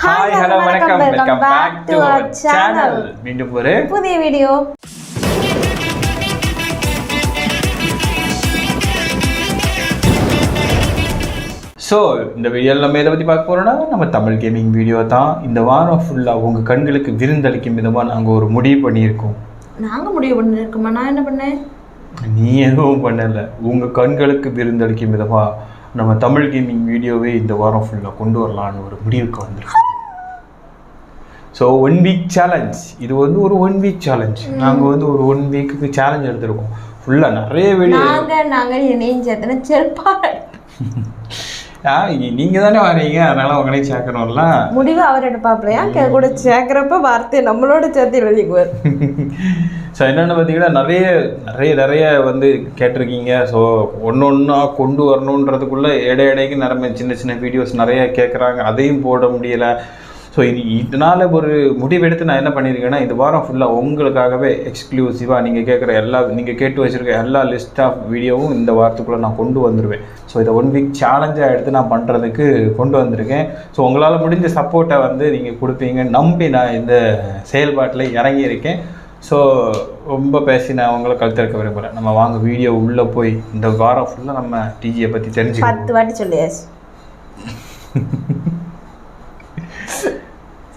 Hi hello வணக்கம் welcome back to our channel. மீண்டும் ஒரு புதிய வீடியோ. ஸோ இந்த வீடியோவில் நம்ம எதை பற்றி பார்க்க போகிறோம்னா நம்ம தமிழ் கேமிங் வீடியோ தான். இந்த வாரம் ஃபுல்லாக உங்கள் கண்களுக்கு விருந்தளிக்கும் விதமாக நாங்கள் ஒரு முடிவு பண்ணியிருக்கோம். நாங்கள் முடிவு பண்ணியிருக்கோமா? நான் என்ன பண்ணேன்? நீ எதுவும் பண்ணலை. உங்கள் கண்களுக்கு விருந்தளிக்கும் விதமாக நம்ம தமிழ் கேமிங் வீடியோவே இந்த வாரம் ஃபுல்லாக கொண்டு வரலான்னு ஒரு முடிவுக்கு வந்திருக்கோம். So 1 week challenge. இது வந்து ஒரு 1 வீக் சேலஞ்ச். நாங்கள் ஒரு 1 வீக்குக்கு சேலஞ்ச் எடுத்திருக்கோம். ஃபுல்லாக நிறைய வீடியோ. நாங்கள் என்னையும் சேர்த்தன செருப்பாடு. நீங்கள் தானே வரீங்க, அதனால உங்களையும் சேர்க்கணும்ல. முடிவு அவர் எடுப்பாப்லையா கூட சேர்க்குறப்ப வார்த்தையை நம்மளோட சேர்த்து எழுதிக்குவார். ஸோ என்னென்னு பார்த்தீங்கன்னா நிறைய வந்து கேட்டிருக்கீங்க. ஸோ ஒன்றா கொண்டு வரணுன்றதுக்குள்ளே இடைக்கு நிறைய சின்ன வீடியோஸ் நிறைய கேட்குறாங்க. அதையும் போட முடியலை. ஸோ இதனால் ஒரு முடிவெடுத்து நான் என்ன பண்ணியிருக்கேன்னா, இந்த வாரம் ஃபுல்லாக உங்களுக்காகவே எக்ஸ்க்ளூசிவாக நீங்கள் கேட்டு வச்சுருக்க எல்லா லிஸ்ட் ஆஃப் வீடியோவும் இந்த வாரத்துக்குள்ளே நான் கொண்டு வந்துடுவேன். ஸோ இதை 1 வீக் சேலஞ்சாக எடுத்து நான் பண்ணுறதுக்கு கொண்டு வந்திருக்கேன். ஸோ உங்களால் முடிஞ்ச சப்போர்ட்டை வந்து நீங்கள் கொடுப்பீங்க நம்பி நான் இந்த செயல்பாட்டில் இறங்கியிருக்கேன். ஸோ ரொம்ப பேசி நான் உங்களை கழுத்திருக்க விரும்புகிறேன். நம்ம வாங்க வீடியோ உள்ளே போய் இந்த வாரம் ஃபுல்லாக நம்ம டிஜியை பற்றி தெரிஞ்சு 10 வாட்டி சொல்லியாச்சு.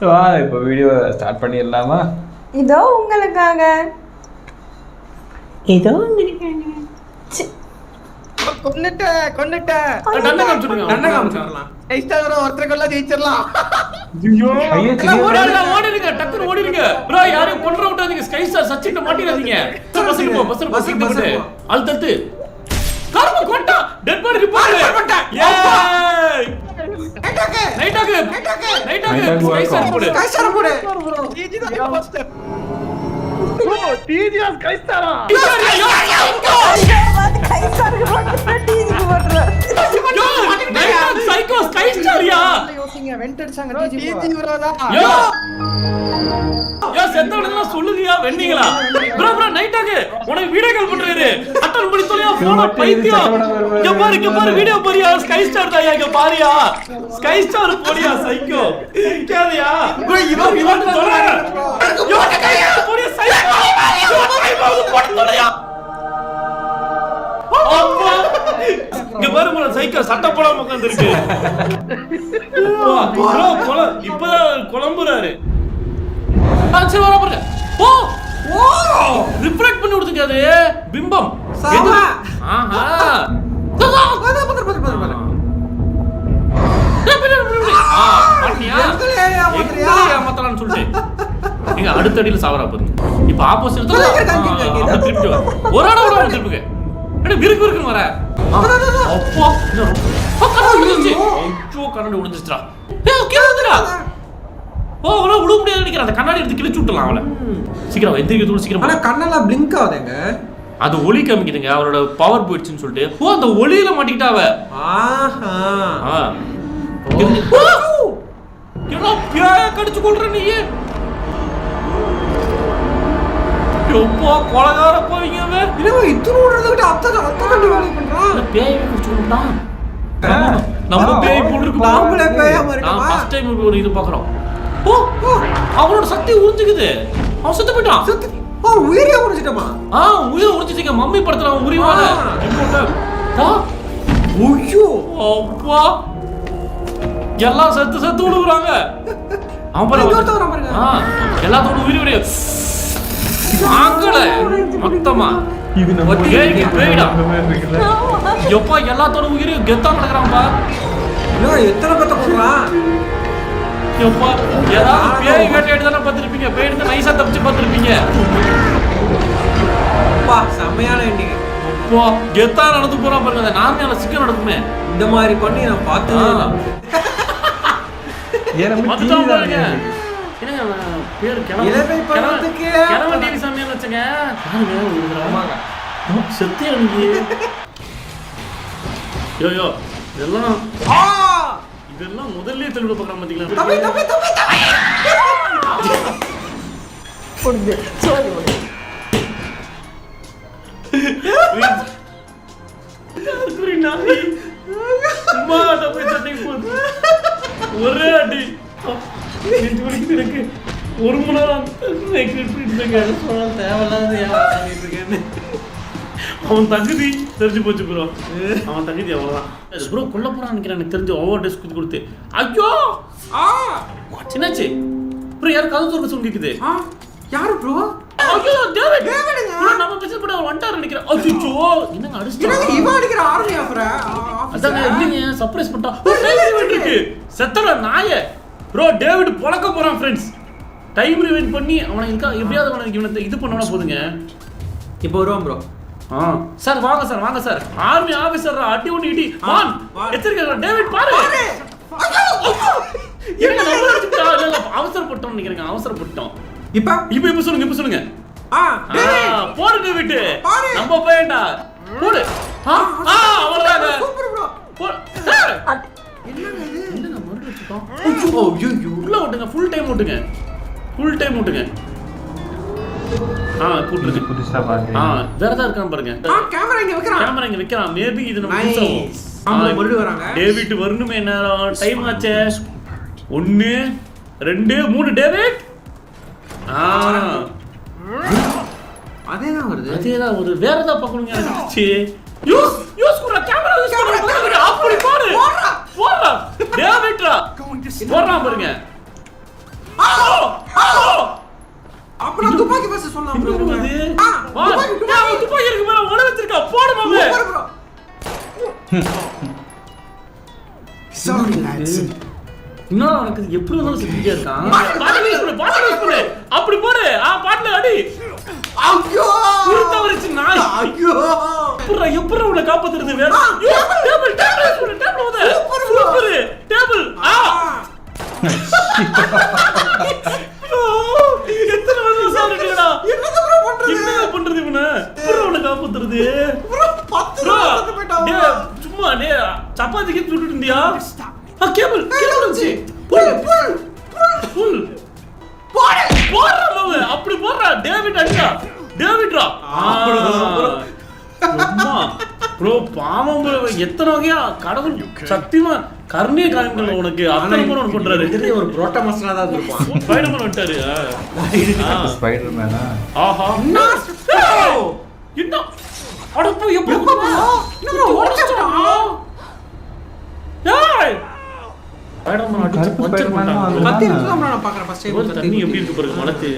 ஸோ இப்போ வீடியோ ஸ்டார்ட் பண்ணிடலாமா? இதோ உங்களுக்காக. சொல்லுதியா வெண்ணீங்களா? நைட்டாக்கு உனக்கு வீடியோ கால் பண்றாரு. அட்டல் பண்ணி சொல்லியா போன பைத்தியம். இங்க பாரு வீடியோ பாரியா. ஸ்கை ஸ்டார் தாயா, இங்க பாரியா. ஸ்கை ஸ்டார் போடியா சைக்கோ. கேரியா bro இவன் சொல்றாரு. யோட கையா போடியா சைக்கோ. யோட போட்டு சொல்றியா? அப்பா இங்க பாரு bro சைக்கோ சட்டை போடாம உட்கார்ந்திருக்கு. bro இப்பதான் குழம்புறாரு. சரி வர பாருங்க. ஓ ரிஃப்ளெக்ட் பண்ணி விடுதுங்க அது பிம்பம். ஆஹா அடுத்த அடியில சாவரா பாருங்க. இப்ப ஆப்போசிட் திருப்பி ஒரு ஆட திருப்புங்க. விருக்கு விருக்குன்னு வர கண்ணாடி உடைஞ்சிச்சுடா. அவளை விட முடியாது நினைக்கிறேன். அந்த கண்ணாடி எடுத்து கிழிச்சு விட்டலாம் அவளை. சீக்கிரம் எந்திரிக்க சீக்கிரம். ஆனா கண்ணெல்லாம் பிளிங்க் ஆகுதுங்க. அது ஒளி காமிக்குதுங்க. அவரோட பவர் போயிடுச்சுன்னு சொல்லிட்டு அந்த ஒளியில மாட்டிக்கிட்டா அவ. கடிச்சு கொள்ற நீ. எப்போ கொலகார போவீங்க. நம்ம பேய் போட்டுருக்கு. நான் ஃபர்ஸ்ட் டைம் ஒரு இது பாக்குறோம். அவனோட சக்தி உறிஞ்சுக்குது. அவன் செத்து போயிட்டான். உயிரே உறிஞ்சிட்டமா? உயிரை உறிஞ்சிட்டீங்க. மம்மி படத்துல அவன் உரிவான அப்பா எல்லாம் செத்து விடுறாங்க. அவன் பாருங்க எல்லாத்தோட உயிரி உரிய மொத்தமா எப்பா எல்லாத்தோட உயிரையும் கெத்தா நடக்கிறான்பா. எத்தனை பேத்த போடுறான். பேய் வேட்டையாடி தானே பார்த்துருப்பீங்க. பேய் எடுத்து நைஸா தப்பிச்சு பார்த்துருப்பீங்க. செம்மையான எண்டிங். அப்பா கெத்தா நடந்து போறான் பாருங்க. அந்த நார்மலா சிக்கன் நடக்குமே இந்த மாதிரி பண்ணி நான் பார்த்தேன். இதெல்லாம் முதல்ல தெளிவு பார்க்கற பாத்தீங்களா? ஒரே அடி எனக்கு ஒரு மணி நேரம் தேவையில்லாத அவன் தகுதி தெரிஞ்சு போச்சு ப்ரோ. அவன் தகுதி அவ்வளோதான் ப்ரோ. கொல்ல போறான்னு நினைக்கிறேன் எனக்கு தெரிஞ்சு. ஓவர் டெஸ்க் குத்தி கொடுத்து ஐயோ சின்னாச்சு ப்ரோ. யாரும் கதை சொல்ல சொல்லிக்குது. யாரு ப்ரோ? ஐயோ டேவிட் ப்ரோ. நம்ம மெசேஜ் பண்ண வந்துட்டாரு நினைக்கிறேன். ஐயோ என்னங்க அடிச்சிட்டாங்க. இவன் அடிக்கிற ஆர்மி ஆஃபரா? அதான் இல்லைங்க சர்ப்ரைஸ் பண்ணிட்டா. டைம் ரிவைண்ட் இருக்கு. செத்தற நாயே ப்ரோ. டேவிட் பொளக்க போறான் ஃப்ரெண்ட்ஸ். டைம் ரிவைண்ட் பண்ணி அவனை எப்படியாவது அவனுக்கு இவனை இது பண்ணனா போதுங்க. இப்போ வருவான் ப்ரோ. சார் வாங்க சார், வாங்க சார். ஆர்மி ஆபீசர் அடி ஒண்ணு இடி. வான் எச்சரிக்கை டேவிட் பாரு. என்ன நம்ம அடிச்சிட்டா? இல்ல அவசரப்பட்டோம் நினைக்கிறேன். அவசரப்பட்டோம். இப்போ சொல்லுங்க. போடு டேவிட். நம்ம போயடா. போடு. அவ்வளவுதான். Super bro. என்னங்க இது? என்ன மறுபடியும் வச்சிட்டோம். ஐயோ உள்ள ஓட்டுங்க. ஃபுல் டைம் ஓட்டுங்க. கூட்டுறது புதுசா பாருங்க. வேற ஏதாவது இருக்கான்னு பாருங்க. கேமரா இங்க வைக்கறான். மேபி இது நம்ம மறுபடியும் வராங்க. டேவிட் வரணுமே. என்ன டைம் ஆச்சே. 1 2 3 டேவிட். அதேதான் வருது. அதேதான் ஒரு வேற ஏதாவது பார்க்கணுங்க எனக்கு. யூஸ் குற கேமரா யூஸ் பண்ணு. அப்படி பாரு. போறா டேவிட்ரா. போறா பாருங்க. அப்புறம் துப்பாக்கி பஸ் சொன்னா ப்ரோ. துப்பாக்கி இருக்கு மேல ஓட வச்சிருக்கா. போடு மாமே. Sorry lots. இன்னும் எனக்கு எப்படி வந்தாலும் செஞ்சிட்டே இருக்கான். பாட்டு யூஸ் பண்ணு. அப்படி போடு. பாட்டுல அடி. ஐயோ குருத்த வரிச்சு நாய். ஐயோ எப்பற உன்னை காப்பாத்துறது வேற. டேபிள் ஓத. Super table. எத்தனை வருஷம் சாப்பிட்டீங்கடா? என்ன பண்றது இவனை? எப்பற உன்னை காப்பாத்துறது ப்ரோ? 10 வருஷத்துக்கு போய்டா. சும்மா சப்பாத்திக்கு சுட்டுட்டு இருந்தியா? கேபிள் வந்துச்சு. புல் போடுறா மாமே. அப்படி போடுறா. டேவிட் அடிடா. டேவிட்ரா. ப்ரோ பாவம் ப்ரோ. எத்தனை வகையா கடவுள் சத்தியமா கர்ணிய காமிக்கல உனக்கு. அத்தனை முறை பண்றாரு. ஒரு புரோட்டா மசாலா தான் இருப்பான். ஸ்பைடர்மேன் வந்துட்டாரு. ஸ்பைடர்மேனா? ஆஹா என்ன அடப்போ எப்படி இன்னும் ஓடிச்சா? ஏய் ஸ்பைடர்மேன் அடிச்சு பஞ்சர் பண்ணாங்க. கத்தி எடுத்து நான் பார்க்கறேன் ஃபர்ஸ்ட் டைம். தண்ணி எப்படி இருக்கு பாருங்க. மலத்து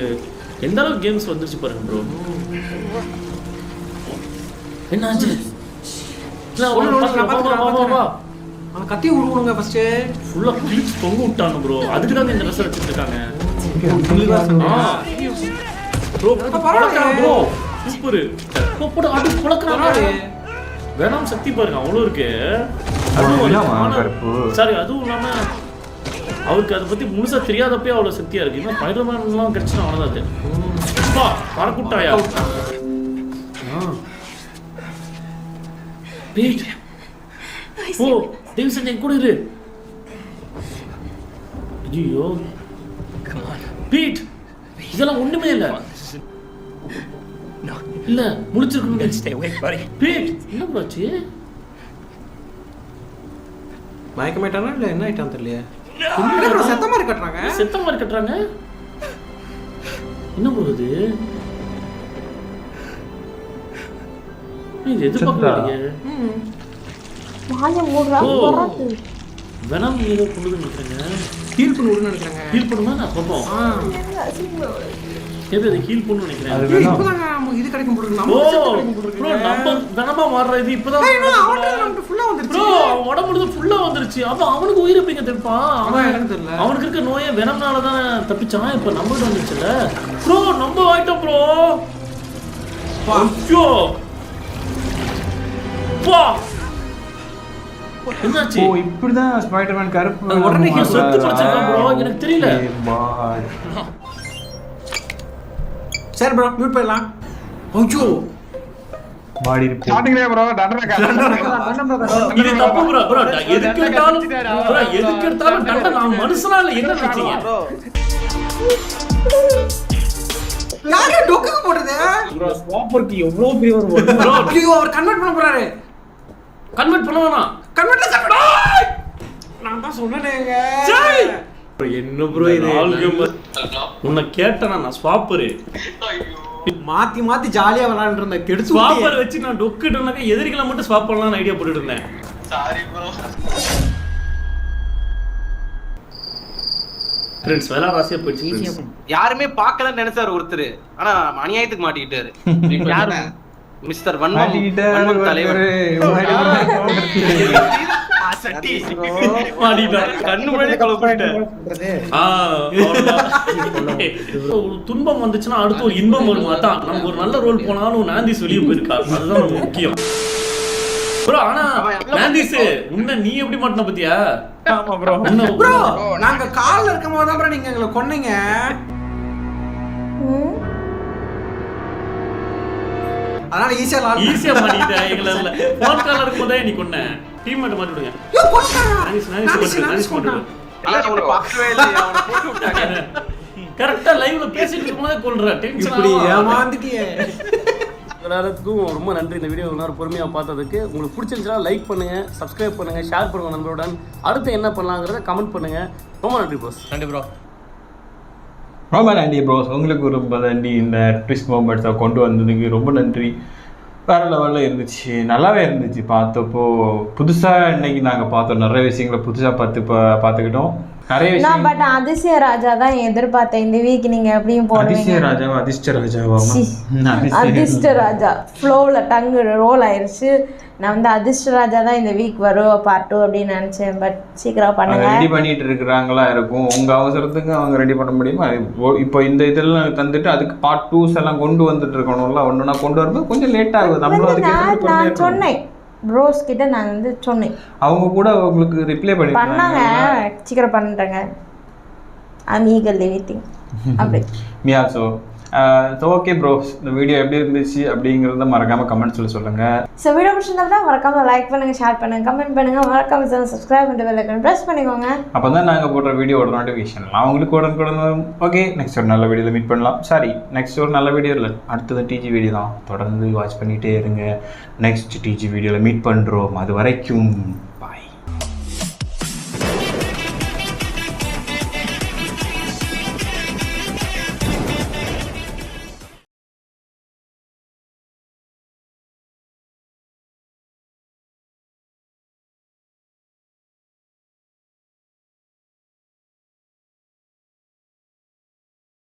எந்த அளவுக்கு கேம்ஸ் வந்துருச்சு பாருங்க ப்ரோ. என்னாச்சு? அவன் கத்தி உருவணுங்க ஃபர்ஸ்ட். ஃபுல்லா கிளிப்ஸ் தொங்க விட்டாங்க ப்ரோ. அதுக்கு தான் இந்த ட்ரெஸ் வச்சிட்டு இருக்காங்க ப்ரோ. பரவாயில்லை ப்ரோ. சூப்பர். போடு அடி புளக்குறாங்க. வேணாம் சக்தி பாருங்க அவ்வளோ இருக்கு. சரி அதுவும் இல்லாம அவருக்கு அதை பத்தி முழுசா தெரியாதப்பே அவ்வளவு சக்தியா இருக்கு. இன்னும் ஸ்பைடர்மேன்லாம் கிடைச்சுன்னா அவ்வளோதான். அது பறக்குட்டாயா? பீட் ஓ டேவிசன் என் கூட இரு. ஐயோ பீட் இதெல்லாம் ஒண்ணுமே இல்ல. இல்ல முழிச்சிருக்கணும். பீட் என்ன போச்சு? மயக்கமாயிட்டானா இல்ல என்ன ஆயிட்டான் தெரியல. செத்த மாதிரி கட்டுறாங்க. என்ன போகுது? இது எதிர்பார்க்கலையே. வாய மூடுறா போறாது. வெனம் ஏதோ கொண்டு நினைக்கிறேங்க. ஹீல் பண்ணணும்னு நினைக்கிறேங்க. ஹீல் பண்ணுமா நான் பாப்போம். எது ஹீல் பண்ணனும் நினைக்கிறேன். இப்போதான் இது கிடைக்கும் போறது. நம்ம ப்ரோ நம்ம வெனமா மாறற இது இப்போதான். அவனுக்கு ஃபுல்லா வந்துருச்சு. ப்ரோ உடம்புல ஃபுல்லா வந்துருச்சு. அப்ப அவனுக்கு உயிர் எப்பங்க தெரிப்பான்? எனக்கு தெரியல. அவனுக்கு இருக்க நோயே வெனம்னால தான் தப்பிச்சான். இப்ப நம்மளுக்கு வந்துச்சுல. ப்ரோ நம்ம ஆயிட்டோம் ப்ரோ. ஐயோ பா என்னாச்சு? ஓ இப்படிதான் ஸ்பைடர்மேன் கருப்பு உடனே செத்து போச்சான் ப்ரோ. எனக்கு தெரியல. சரி ப்ரோ மியூட் பண்ணலாம். ஐயோ பாடி ஸ்டார்டிங்ல ப்ரோ இது தப்பு ப்ரோ. ப்ரோ எதுக்கு எடுத்தாலும் டண்ட நான் மனுஷனா இல்ல என்ன நினைச்சீங்க? யாரே டொக்கு போடுது ப்ரோ ஸ்வாப்பருக்கு எவ்வளவு பெரிய ஒரு வர்ட் ப்ரோ. ஐயோ அவர் கன்வெர்ட் பண்ண போறாரு. கன்வெர்ட் பண்ணவனா? கன்வெர்ட் நான் தான் சொன்னேங்க. சரி என்ன ப்ரோ இது உன்னை கேட்டேனா நான் ஸ்வாப்பரு மாத்தி மாத்தி ஜாலியா விளையாண்டு இருந்தேன் கெடுத்து ஸ்வாப்பர் வச்சு நான் டொக்கிட்டோம்னாக்க எதிரிகளை மட்டும் ஸ்வாப் பண்ணலாம்னு ஐடியா போட்டுட்டு இருந்தேன். ஃப்ரெண்ட்ஸ் வேலை ராசியா போயிடுச்சு. யாருமே பார்க்கலன்னு நினைச்சாரு ஒருத்தர், ஆனா அநியாயத்துக்கு மாட்டிக்கிட்டாரு. யாரு? மிஸ்டர் வன்மம் தலைவர். துன்பம் வந்துச்சுன்னா அடுத்து ஒரு இன்பம் வரும். அதான் நம்ம ஒரு நல்ல ரோல் போனாலும் நாந்தி சொல்லி போயிருக்காரு. அதுதான் ரொம்ப முக்கியம் ப்ரோ. ஆனா நாந்திஸ் உன்ன நீ எப்படி மாட்டின பத்தியா? ப்ரோ நாங்க கால்ல இருக்கும்போது தான் ப்ரோ நீங்க எங்களை கொன்னீங்க. அதனால ஈஸியா மாட்டிட்ட. எங்களை போன் கால்ல இருக்கும்போதே நீ கொன்ன. டீம் மேட் மாட்டி விடுங்க. கரெக்டா லைவ்ல பேசிட்டு இருக்கும்போது கொல்ற. இப்படி ஏமாந்துட்டியே. எல்லாருக்கும் ரொம்ப நன்றி. இந்த வீடியோ எல்லாரும் பொறுமையாக பார்த்ததுக்கு. உங்களுக்கு பிடிச்சிருந்துச்சுன்னா லைக் பண்ணுங்க, சப்ஸ்கிரைப் பண்ணுங்க, ஷேர் பண்ணுங்க நண்பருடன். அடுத்து என்ன பண்ணலாங்கிறத கமெண்ட் பண்ணுங்க. ரொம்ப நன்றி ப்ரோஸ். நன்றி ப்ரோ. ரொம்ப நன்றி ப்ரோஸ். உங்களுக்கு ரொம்ப நன்றி. இந்த ட்விஸ்ட் மூமெண்ட்ஸை கொண்டு வந்ததுக்கு ரொம்ப நன்றி. வேறு லெவலில் இருந்துச்சு, நல்லாவே இருந்துச்சு. பார்த்தப்போ புதுசாக இன்னைக்கு நாங்கள் பார்த்தோம், நிறைய விஷயங்களை புதுசாக பார்த்துக்கிட்டோம். நிறைய விஷயம். பட் அதிசய ராஜா தான் எதிர்பார்த்தேன் இந்த வீக். நீங்க எப்படியும் போடுவீங்க. அதிசய ராஜாவா அதிர்ஷ்ட ராஜாவா? அதிர்ஷ்ட ராஜா ஃப்ளோவில் டங்கு ரோல் ஆயிடுச்சு. நான் வந்து அதிர்ஷ்ட ராஜா தான் இந்த வீக் வரும் பார்ட் 2 அப்படின்னு நினைச்சேன். பட் சீக்கிரம் பண்ணுங்க. ரெடி பண்ணிட்டு இருக்கிறாங்களா இருக்கும். உங்க அவசரத்துக்கு அவங்க ரெடி பண்ண முடியுமா? இப்போ இந்த இதெல்லாம் தந்துட்டு அதுக்கு பார்ட் 2s எல்லாம் கொண்டு வந்துட்டு இருக்கணும்ல. ஒன்றுனா கொண்டு வரும்போது கொஞ்சம் லேட் ஆகுது. நான் சொன்னேன் ப்ரோஸ் கிட்ட, நான் வந்து சொன்னேன். அவங்க கூட உங்களுக்கு ரிப்ளை பண்ணாங்க. சீக்கிரம் பண்ணுறேங்க. I'm eagerly waiting. அப்படி me also. So okay bros, இந்த வீடியோ எப்படி இருந்துச்சு அப்படிங்கிறத மறக்காமல் கமெண்ட்ஸில் சொல்லுங்கள். ஸோ வீடியோ பிடிச்சிருந்தா மறக்காமல் லைக் பண்ணுங்கள், ஷேர் பண்ணுங்கள், கமெண்ட் பண்ணுங்கள், மறக்காமல் சேனல் சப்ஸ்கிரைப் பண்ணிட்டு பெல் ஐகான் ப்ரெஸ் பண்ணிக்கோங்க. அப்போ தான் நாங்கள் போடுற வீடியோட நோட்டிஃபிகேஷன்லாம் உங்களுக்கு உடனுக்குடன் வரும். ஓகே, நெக்ஸ்ட் ஒரு நல்ல வீடியோவில் மீட் பண்ணலாம். நெக்ஸ்ட் ஒரு நல்ல வீடியோ இல்லை, அடுத்தது டிஜி வீடியோ தான். தொடர்ந்து வாட்ச் பண்ணிகிட்டே இருங்க. நெக்ஸ்ட் டிஜி வீடியோவில் மீட் பண்ணுறோம். அது வரைக்கும் பாய்.